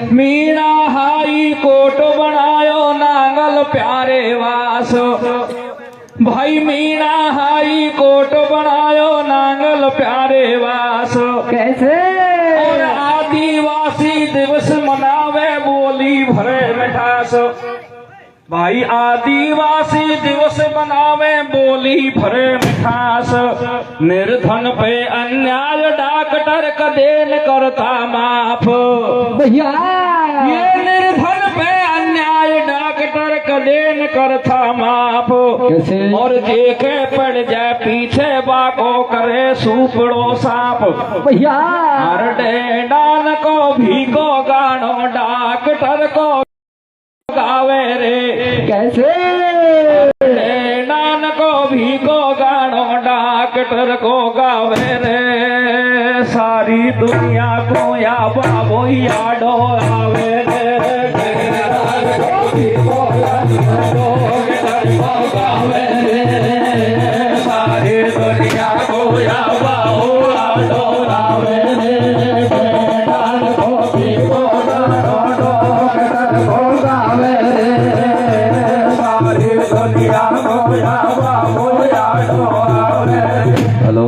Meena high court बनायो नांगल प्यारे वास भाई मीणा हाई कोट बनायो नांगल प्यारे वास कैसे और आदिवासी दिवस मनावे बोली भरे मिठास भाई आदिवासी दिवस मनावे बोली भरे मिठास निर्धन पे अन्याय डॉक्टर कदे न करता माफ भैया ये निर्धन पे अन्याय डॉक्टर कदे न करता माफ कैसे? और देखे पड़ जाए पीछे बाको करे सुपड़ो सांप भैया हर डान को भी को गानो डॉक्टर को गावे रे कैसे नान को भी को गानो डॉक्टर को गावे रे सारी दुनिया को या बाबो याडो आवे रे नान को भी को गानो डॉक्टर को गावे रे सारी दुनिया को या बाबो याडो आवे रे नान को भी को गानो डॉक्टर को गावे हेलो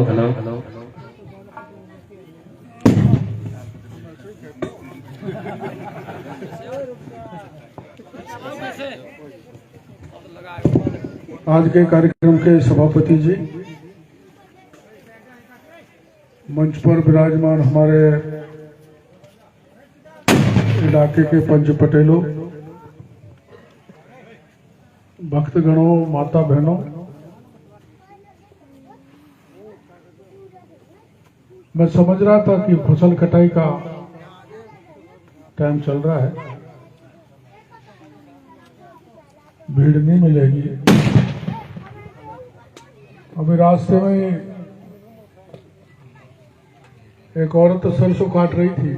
आज के कार्यक्रम के सभापति जी, मंच पर विराजमान हमारे इलाके के पंच पटेलों, भक्तगणों, माता बहनों, मैं समझ रहा था कि फसल कटाई का टाइम चल रहा है, भीड़ नहीं मिलेगी। अभी रास्ते में एक औरत सरसों काट रही थी,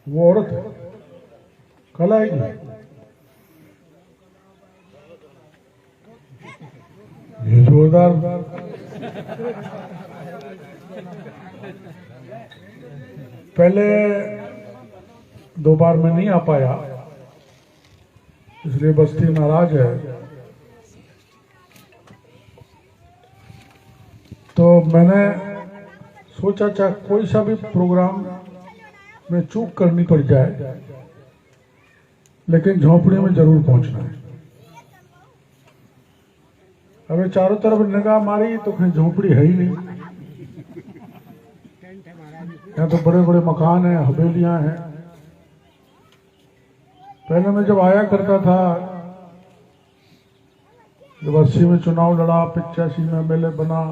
वो औरत कल आएगी। ये जोरदार पहले 2 बार मैं नहीं आ पाया, इसलिए बस्ती नाराज है। तो मैंने सोचा चाहे कोई सा भी प्रोग्राम में चूक करनी पड़ जाए, लेकिन झोंपड़ी में जरूर पहुंचना है। अबे चारों तरफ निगाह मारी तो कहीं झोंपड़ी है ही नहीं। यहाँ तो बड़े बड़े मकान हैं, हवेलियां हैं। पहले मैं जब आया करता था, जब 80 में चुनाव लड़ा, 85 में MLA बना,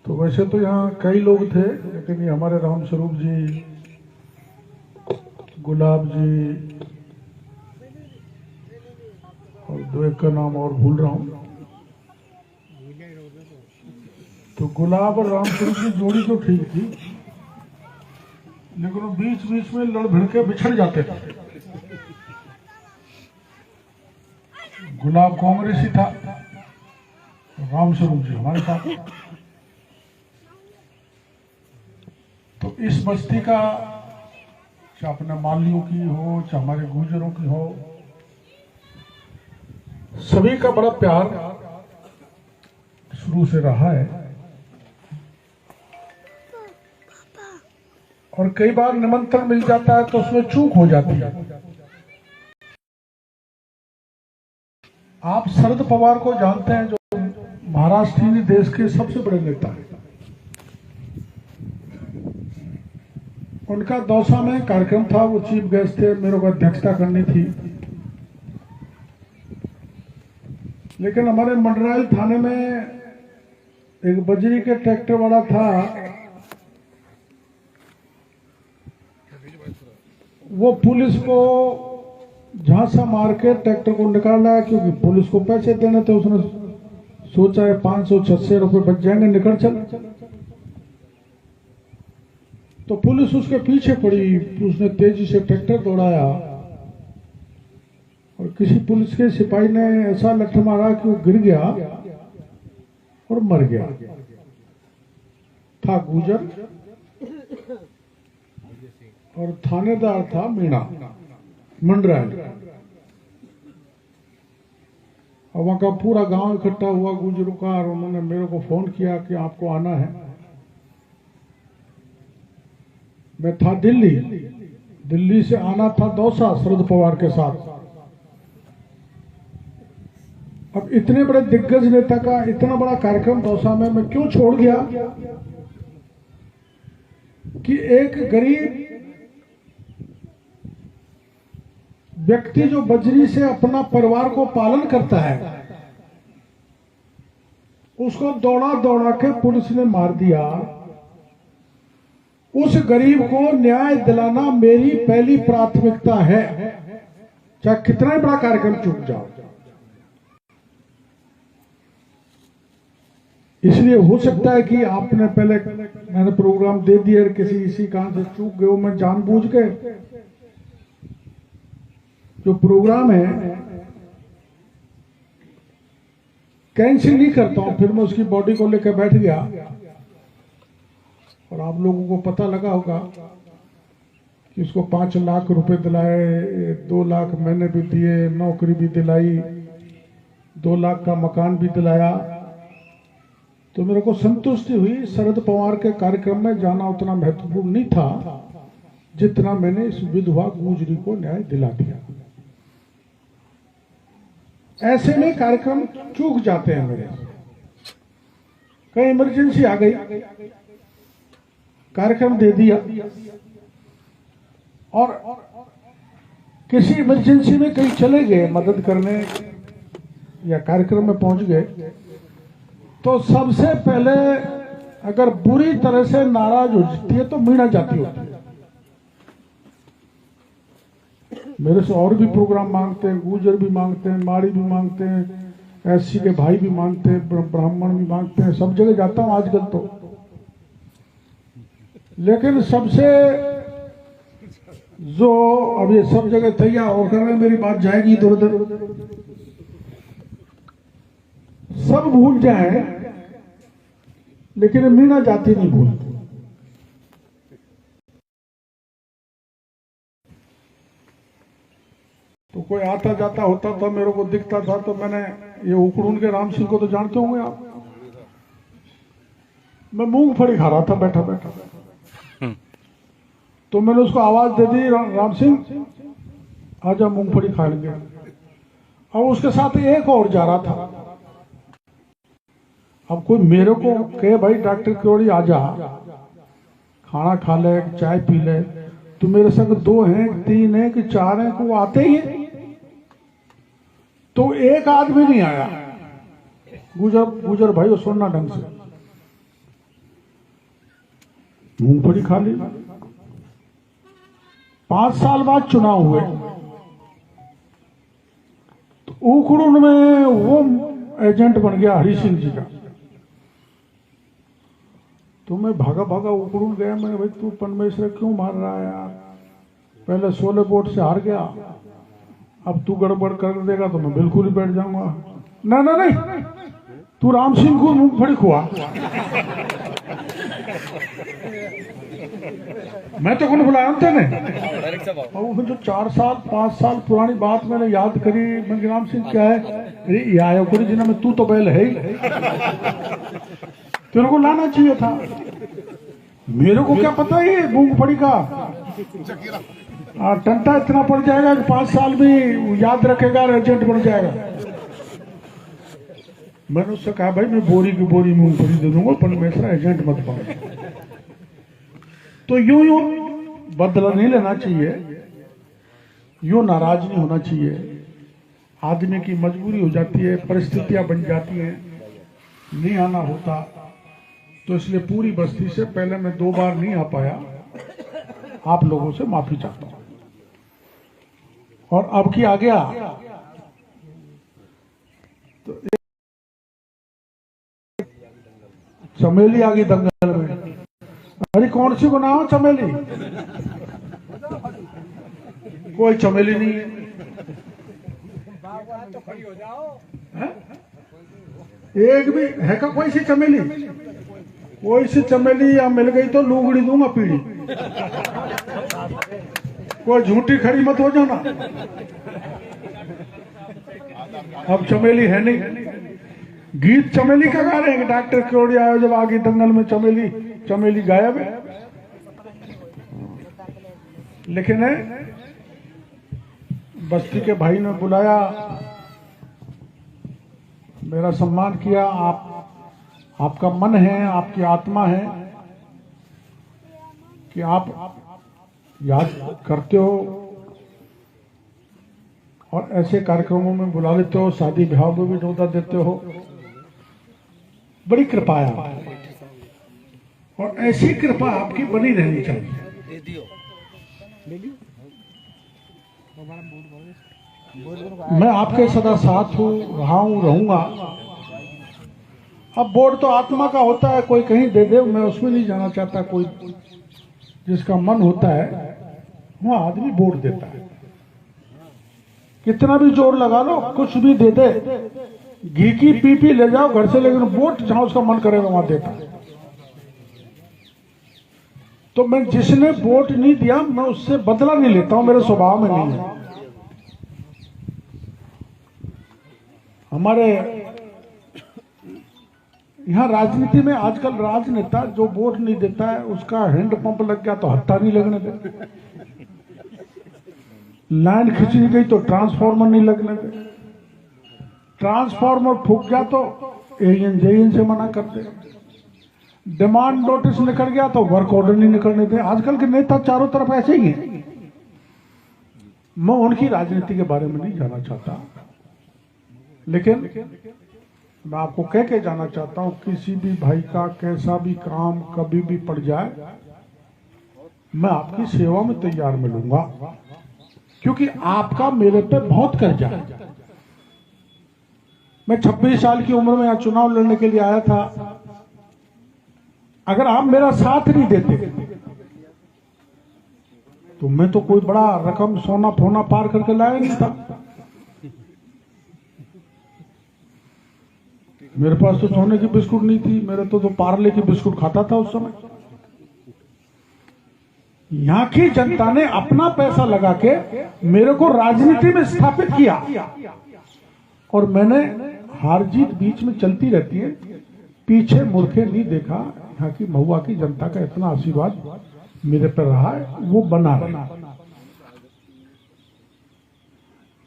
तो वैसे तो यहाँ कई लोग थे, लेकिन ये हमारे रामस्वरूप जी, गुलाब जी और 2 एक का नाम और भूल रहा हूं। तो गुलाब और रामस्वरूप की जोड़ी तो ठीक थी, लेकिन वो बीच बीच में लड़ भिड़ के बिछड़ जाते थे। गुलाब कांग्रेसी था, रामस्वरूप जी हमारे साथ। तो इस बस्ती का, चाहे अपने मालियों की हो, चाहे हमारे गुर्जरों की हो, सभी का बड़ा प्यार शुरू से रहा है। और कई बार निमंत्रण मिल जाता है तो उसमें चूक हो जाती है। आप शरद पवार को जानते हैं, जो महाराष्ट्र देश के सबसे बड़े नेता हैं। उनका दौसा में कार्यक्रम था, वो चीफ गेस्ट थे, मेरे को अध्यक्षता करनी थी। लेकिन हमारे मंडरायल थाने में एक बजरी के ट्रैक्टर वाला था, वो पुलिस को झांसा मार के ट्रैक्टर को निकाल रहा है, क्योंकि पुलिस को पैसे देने थे। उसने सोचा है 500-600 रुपए बच जाएंगे, निकल चल। तो पुलिस उसके पीछे पड़ी, उसने तेजी से ट्रैक्टर दौड़ाया और किसी पुलिस के सिपाही ने ऐसा लठ मारा कि वो गिर गया और मर गया। था गुजर और थानेदार था मीणा मंडराय। और वहां का पूरा गांव इकट्ठा हुआ गुजरों का, और उन्होंने मेरे को फोन किया कि आपको आना है। मैं था दिल्ली से आना था दौसा शरद पवार के साथ। अब इतने बड़े दिग्गज नेता का इतना बड़ा कार्यक्रम दौसा में मैं क्यों छोड़ गया कि एक गरीब व्यक्ति जो बजरी से अपना परिवार को पालन करता है, उसको दौड़ा दौड़ा के पुलिस ने मार दिया। उस गरीब को न्याय दिलाना मेरी पहली प्राथमिकता है, चाहे कितना ही बड़ा कार्यक्रम चूक जाओ। इसलिए हो सकता है कि आपने पहले मैंने प्रोग्राम दे दिया, किसी इसी कारण से चूक गए हो। मैं जानबूझ के जो प्रोग्राम है कैंसिल नहीं करता हूं, फिर मैं उसकी बॉडी को लेकर बैठ गया। और आप लोगों को पता लगा होगा कि उसको 5 लाख रुपए दिलाए, 2 लाख मैंने भी दिए, नौकरी भी दिलाई, 2 लाख का मकान भी दिलाया। तो मेरे को संतुष्टि हुई। शरद पवार के कार्यक्रम में जाना उतना महत्वपूर्ण नहीं था जितना मैंने इस विधवा गुजरी को न्याय दिला दिया। ऐसे में कार्यक्रम चूक जाते हैं मेरे। कहीं इमरजेंसी आ गई, कार्यक्रम दे दिया, और किसी इमरजेंसी में कहीं चले गए मदद करने या कार्यक्रम में पहुंच गए, तो सबसे पहले अगर बुरी तरह से नाराज हो जाती है तो मीणा जाती होती है। मेरे से और भी प्रोग्राम मांगते हैं, गुजर भी मांगते हैं, माड़ी भी मांगते हैं, एससी के भाई भी मांगते हैं, ब्राह्मण भी मांगते हैं, सब जगह जाता हूं आजकल तो। लेकिन सबसे जो अब ये सब जगह तैयार होकर में मेरी बात जाएगी इधर उधर, सब भूल जाए लेकिन मीणा जाती नहीं भूलती। तो कोई आता जाता होता था, मेरे को दिखता था, तो मैंने ये उकड़ून के राम सिंह को तो जानते होंगे आप। मैं मूंगफली खा रहा था बैठा बैठा, तो मैंने उसको आवाज दे दी, राम सिंह आजा मूंगफली खा लेंगे। और उसके साथ एक और जा रहा था। अब कोई मेरे को कहे भाई डॉक्टर किरोड़ी आजा, खाना खा ले, चाय पी ले, तो मेरे संग 2 हैं, 3 हैं कि 4 हैं, को आते ही हैं। तो एक आदमी नहीं आया। गुजर भाई वो सुनना ढंग से, मूंगफली खा ली। 5 साल बाद चुनाव हुए, तो उखड़ून में वो एजेंट बन गया हरि सिंह जी का। तो मैं भागा भागा उखड़ून गया। मैंने भाई तू परमेश्वर क्यों मार रहा है यार, पहले 16 वोट से हार गया, अब तू गड़बड़ कर देगा तो मैं बिल्कुल ही बैठ जाऊंगा। ना ना नहीं, तू राम सिंह को मूंगफली खुआ। मैं तो कौन बुलाया तेने। और वो जो 4 साल 5 साल पुरानी बात मैंने याद करी। मैं राम सिंह क्या है, अरे ये आया करी जिन्हें में तू तो बैल है ही, तेरे को लाना चाहिए था। मेरे को क्या पता है मूंगफली का टंटा इतना पड़ जाएगा कि 5 साल में याद रखेगा, एजेंट बन जाएगा। मैंने उससे कहा भाई मैं बोरी की बोरी मूंगफली दे दूंगा, परमेश्वर एजेंट मत बनो। तो यूं बदला नहीं लेना चाहिए, यूं नाराज नहीं होना चाहिए। आदमी की मजबूरी हो जाती है, परिस्थितियां बन जाती हैं, नहीं आना होता। तो इसलिए पूरी बस्ती से पहले मैं 2 बार नहीं आ पाया, आप लोगों से माफी चाहता हूं। और अब की आ गया तो चमेली आ गई दंगल में, अरे कौन सी गुनाह चमेली? कोई चमेली नहीं है। हैं? एक भी है का कोई सी चमेली? कोई सी चमेली या मिल गई तो लूगड़ी दूंगा पीढ़ी। कोई झूठी खड़ी मत हो जाना। अब चमेली है नहीं। गीत चमेली का गा रहे हैं कि डॉक्टर क्योड़ी आयो जब आगे दंगल में चमेली, चमेली गायब है। लेकिन है बस्ती के भाई ने बुलाया, मेरा सम्मान किया। आपका मन है, आपकी आत्मा है कि आप याद करते हो और ऐसे कार्यक्रमों में बुला लेते हो, शादी ब्याह में भी न्योता देते हो। बड़ी कृपा है आपकी और ऐसी कृपा आपकी बनी रहनी चाहिए। मैं आपके सदा साथ हूं, रहा हूं, रहूंगा। अब बोर्ड तो आत्मा का होता है, कोई कहीं दे दे, मैं उसमें नहीं जाना चाहता। कोई जिसका मन होता है वो आदमी बोर्ड देता है। कितना भी जोर लगा लो, कुछ भी दे दे, घी की पीपी ले जाओ घर से, लेकिन वोट जहां उसका मन करेगा वहां देता है। तो मैं जिसने वोट नहीं दिया मैं उससे बदला नहीं लेता हूं, मेरे स्वभाव में नहीं है। हमारे यहां राजनीति में आजकल राजनेता जो वोट नहीं देता है उसका हैंडपंप लग गया तो हत्ता नहीं लगने दे, लाइन खींची गई तो ट्रांसफार्मर नहीं लगने दे, ट्रांसफार्मर फूक गया तो एएन जेएन से मना कर दे, डिमांड नोटिस निकल गया तो वर्क ऑर्डर नहीं निकलने दे। आजकल के नेता चारों तरफ ऐसे ही हैं। मैं उनकी राजनीति के बारे में नहीं जाना चाहता, लेकिन मैं आपको कह के जाना चाहता हूं, किसी भी भाई का कैसा भी काम कभी भी पड़ जाए, मैं आपकी सेवा में तैयार मिलूंगा, क्योंकि आपका मेरे पे बहुत कर्जा है। मैं 26 साल की उम्र में यहाँ चुनाव लड़ने के लिए आया था। अगर आप मेरा साथ नहीं देते तो मैं तो कोई बड़ा रकम सोना फोना पार करके लाया नहीं था। मेरे पास तो सोने की बिस्कुट नहीं थी, मेरे तो पार्ले की बिस्कुट खाता था उस समय। यहां की जनता ने अपना पैसा लगा के मेरे को राजनीति में स्थापित किया और मैंने हार जीत बीच में चलती रहती है, पीछे मुड़ के नहीं देखा। यहाँ की महुआ की जनता का इतना आशीर्वाद मेरे पर रहा है, वो बना रहा।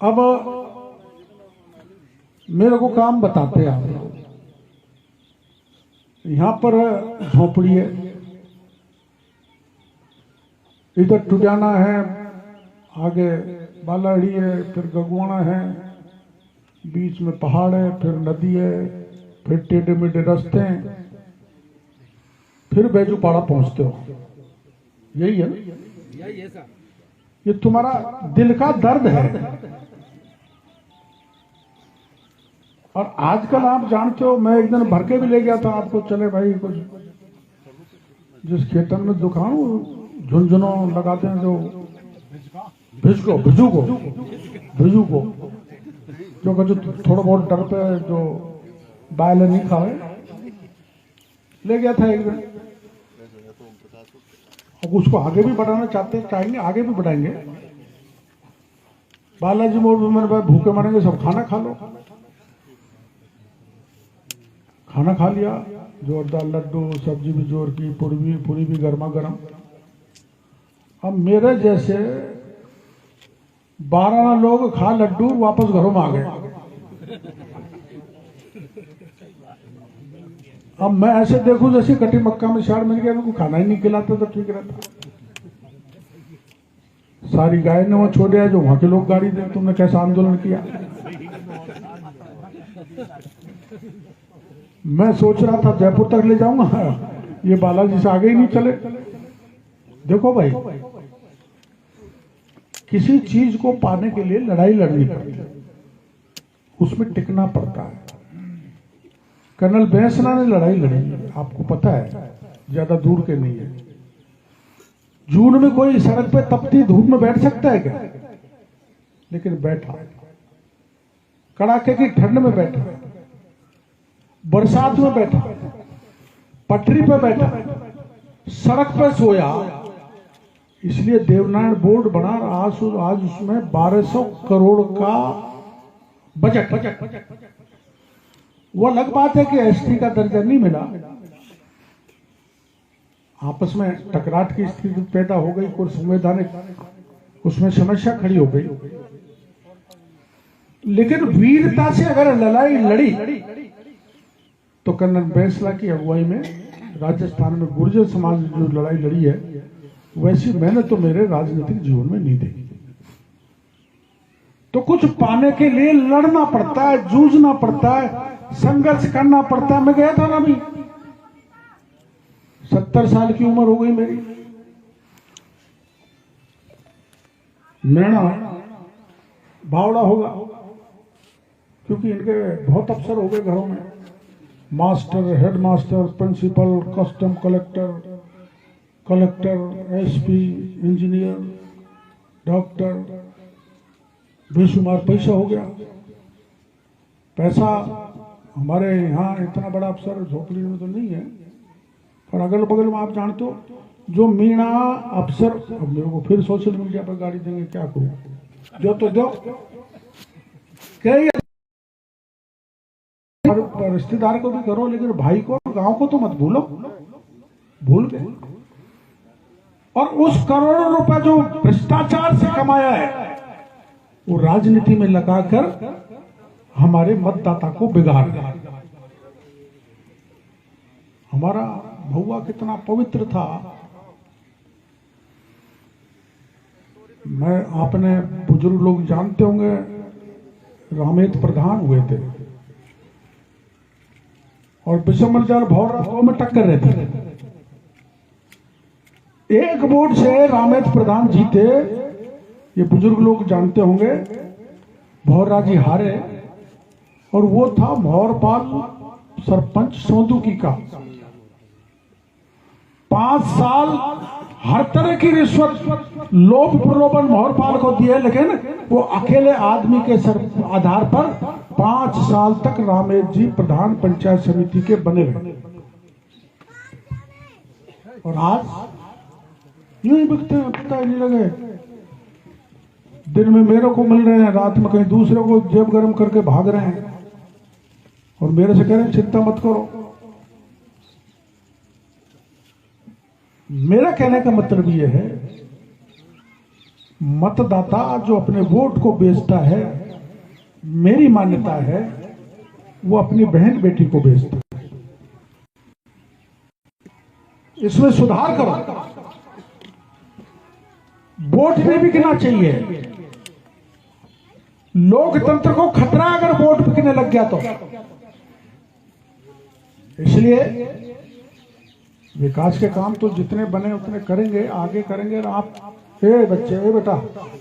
अब मेरे को काम बताते हैं आप लोग। यहां पर झोपड़ी है, इधर टुडियाना है, आगे बालाड़ी है, फिर गगवाना है, बीच में पहाड़ है, फिर नदी है, फिर टेढ़े मेढ़े रास्ते हैं, फिर बैजूपाड़ा पहुंचते हो। यही है ना? ये तुम्हारा दिल का दर्द है। और आजकल आप जानते हो, मैं एक दिन भर के भी ले गया था आपको, चले भाई कुछ जिस खेतन में दुकान झुंझुनों लगाते हैं, जो भिजू को जो थोड़ा बहुत डर पे जो बायल नहीं खाए, ले गया था एक दिन। अब उसको आगे भी बढ़ाना चाहेंगे, आगे भी बढ़ाएंगे। बालाजी मोड़ में मैंने भाई भूखे मरेंगे सब, खाना खा लो। खाना खा लिया, जोरदार लड्डू, सब्जी भी जोर की, पूरी भी गर्मा गर्म। अब मेरे जैसे 12 लोग खा लड्डू वापस घरों में आ गए। अब मैं ऐसे देखूं जैसे कटी मक्का में शार मिल गया, उनको खाना ही नहीं खिलाता तो ठीक रहता। सारी गाय ने वहां छोड़ दिया, जो वहां के लोग गाड़ी दे। तुमने कैसा आंदोलन किया? मैं सोच रहा था जयपुर तक ले जाऊंगा, ये बालाजी से आगे ही नहीं चले। देखो भाई, किसी चीज को पाने के लिए लड़ाई लड़नी पड़ती है, उसमें टिकना पड़ता है। कर्नल बेंसना ने लड़ाई लड़ी, आपको पता है, ज्यादा दूर के नहीं है। जून में कोई सड़क पे तपती धूप में बैठ सकता है क्या? लेकिन बैठा, कड़ाके की ठंड में बैठा, बरसात में बैठा, पटरी पे बैठा, सड़क पर सोया। इसलिए देवनारायण बोर्ड बना। आज उसमें 1200 करोड़ का बजट। वो अलग बात है कि एसटी का दर्जा नहीं मिला, आपस में टकराट की स्थिति पैदा हो गई, कोई संवैधानिक उसमें समस्या खड़ी हो गई। लेकिन वीरता से अगर लड़ाई लड़ी तो कर्नल बैंसला की अगुवाई में राजस्थान में गुर्जर समाज ने जो लड़ाई लड़ी है, वैसी मैंने तो मेरे राजनीतिक जीवन में नहीं देखी। तो कुछ पाने के लिए लड़ना पड़ता है, जूझना पड़ता है, संघर्ष करना पड़ता है। मैं गया था ना, अभी 70 साल की उम्र हो गई मेरी। मेरा बावड़ा होगा क्योंकि इनके बहुत अफसर हो गए घरों में, master, headmaster, principal, custom collector, SP, engineer, doctor, बेशुमार पैसा हो गया। पैसा हमारे यहाँ इतना बड़ा अफसर झोपड़ी में तो नहीं है, पर अगल बगल में आप जानते हो जो मीणा अफसर। अब मेरे को फिर सोशल मीडिया पर गाड़ी देंगे, क्या करूं? जो तो दो, कई रिश्तेदार को भी करो, लेकिन भाई को, गांव को तो मत भूलो। भूल गए। और उस करोड़ों रुपए जो भ्रष्टाचार से कमाया है, वो राजनीति में लगाकर हमारे मतदाता को बिगाड़ दिया। हमारा भौवा कितना पवित्र था। मैं, आपने बुजुर्ग लोग जानते होंगे, रामेत प्रधान हुए थे और विषमर्जन भौर में टक्कर रहती थी। एक वोट से रामेत प्रधान जीते, ये बुजुर्ग लोग जानते होंगे। भौरा जी हारे और वो था भौरपाल सरपंच सोंदुकी का। 5 साल हर तरह की रिश्वत, लोभ प्रलोभन भौरपाल को दिए, लेकिन वो अकेले आदमी के आधार पर 5 साल तक रामेत जी प्रधान पंचायत समिति के बने रहे। और आज यूं ही बिकते हैं, पता ही नहीं लगे। दिन में मेरे को मिल रहे हैं, रात में कहीं दूसरे को जेब गर्म करके भाग रहे हैं और मेरे से कह रहे हैं चिंता मत करो। मेरा कहने का मतलब यह है, मतदाता जो अपने वोट को बेचता है, मेरी मान्यता है वो अपनी बहन बेटी को बेचता है। इसमें सुधार करो। वोट नहीं बिकना चाहिए। लोकतंत्र को खतरा अगर वोट बिकने लग गया तो। इसलिए विकास के काम तो जितने बने उतने करेंगे, आगे करेंगे। और आप, ए बच्चे, ए बेटा,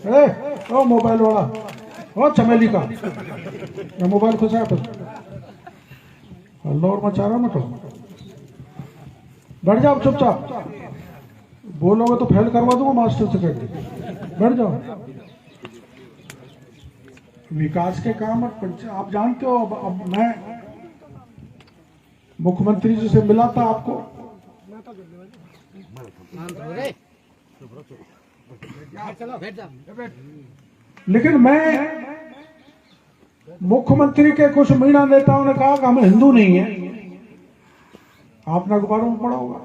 ए ओ मोबाइल वाला, ओ चमेली का, ये मोबाइल खुश है, अल्लाह और मचा रहा मत। बैठ जाओ चुपचाप, बोलोगे तो फेल करवा दूंगा मास्टर से कहकर। बैठ जाओ। विकास के काम और आप जानते हो, अब मैं मुख्यमंत्री जी से मिला था आपको, लेकिन मैं मुख्यमंत्री के कुछ मीणा नेताओं ने कहा कि हम हिंदू नहीं है। आपने अखबारों में पढ़ा होगा।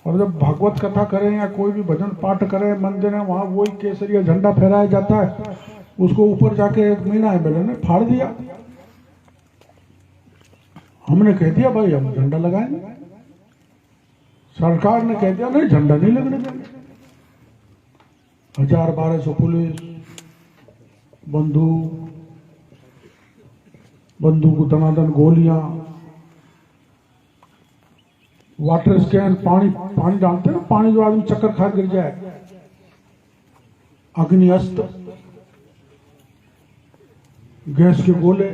और जब भागवत कथा करें या कोई भी भजन पाठ करें मंदिर है, वहां वही केसरिया झंडा फहराया जाता है, उसको ऊपर जाके एक मीणा एमएलए ने फाड़ दिया। हमने कह दिया भाई हम झंडा लगाएंगे। सरकार ने कह दिया नहीं, झंडा नहीं लगने देंगे। 1000-1200 पुलिस, बंदूक दनादन गोलियां, वाटर स्कैन, पानी डालते हैं, पानी जो आदमी चक्कर खा गिर जाए, अग्नि अस्त्र, गैस के गोले,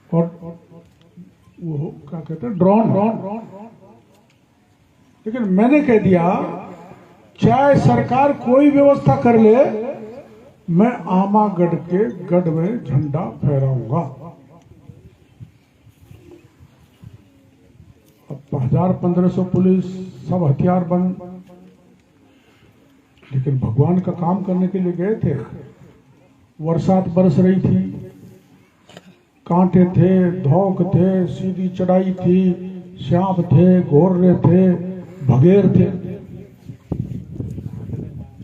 और वो क्या कहते हैं ड्रोन। लेकिन मैंने कह दिया चाहे सरकार कोई व्यवस्था कर ले, मैं आमागढ़ के गढ़ में झंडा फहराऊंगा। अब 1000-1500 पुलिस सब हथियार बंद, लेकिन भगवान का काम करने के लिए गए थे। बरसात बरस रही थी, कांटे थे, धौक थे, सीधी चढ़ाई थी, सांप थे, घोररे थे, भगेर थे,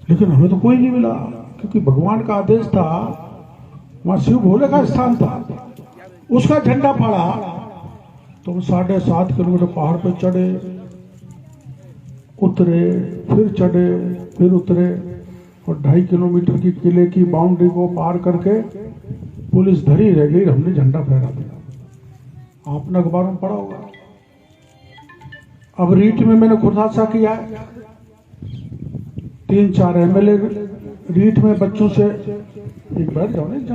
लेकिन हमें तो कोई नहीं मिला, क्योंकि भगवान का आदेश था। वहां शिव भोले का स्थान था, उसका झंडा फाड़ा। तो हम 7.5 किलोमीटर पहाड़ पे चढ़े, उतरे, फिर चढ़े, फिर उतरे, और 2.5 किलोमीटर की किले की बाउंड्री को पार करके पुलिस धरी रह गई, हमने झंडा फहरा दिया। आपने अखबार में पढ़ा होगा। अब रीट में मैंने खुलासा किया है, 3-4 एमएलए रीट में बच्चों से, एक बैठ जाओ ना, एक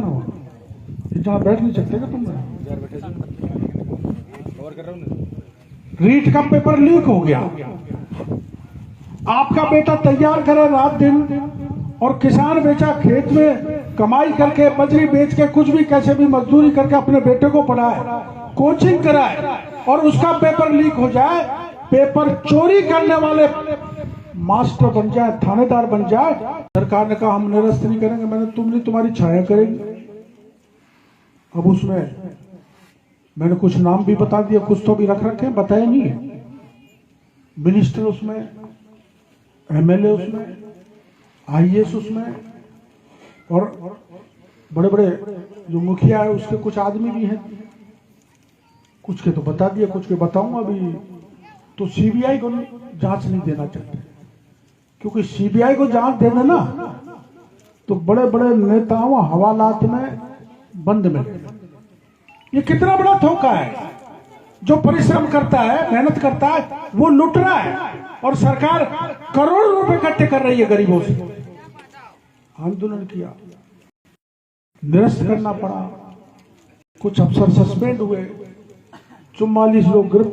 जना बैठ नहीं सकते क्या तुम? रीट का पेपर लीक हो गया, आपका बेटा तैयार करे रात दिन, और किसान बेचा खेत में कमाई करके, बजरी बेच के, कुछ भी कैसे भी मजदूरी करके अपने बेटे को पढ़ाए, कोचिंग कराए, और उसका पेपर लीक हो जाए, पेपर चोरी करने वाले मास्टर बन जाए, थानेदार बन जाए। सरकार ने कहा हम निरस्त नहीं करेंगे। मैंने तुम नहीं, तुम्हारी छाया करेंगे। अब उसमें मैंने कुछ नाम भी बता दिया, कुछ तो भी रख रखे हैं, बताए नहीं है। मिनिस्टर उसमें, एमएलए उसमें, आईएएस उसमें, और बड़े बड़े जो मुखिया है उसके कुछ आदमी भी हैं। कुछ के तो बता दिया, कुछ के बताऊंगा अभी। तो सीबीआई को जांच नहीं देना चाहते, क्योंकि सीबीआई को जांच दे देना तो बड़े बड़े नेताओं हवालात में बंद में। ये कितना बड़ा धोखा है। जो परिश्रम करता है, मेहनत करता है, वो लुट रहा है, और सरकार करोड़ों रुपए इकट्ठे कर रही है गरीबों से। आंदोलन किया, निरस्त करना पड़ा, कुछ अफसर सस्पेंड हुए, 44 लोग गिरफ्तार।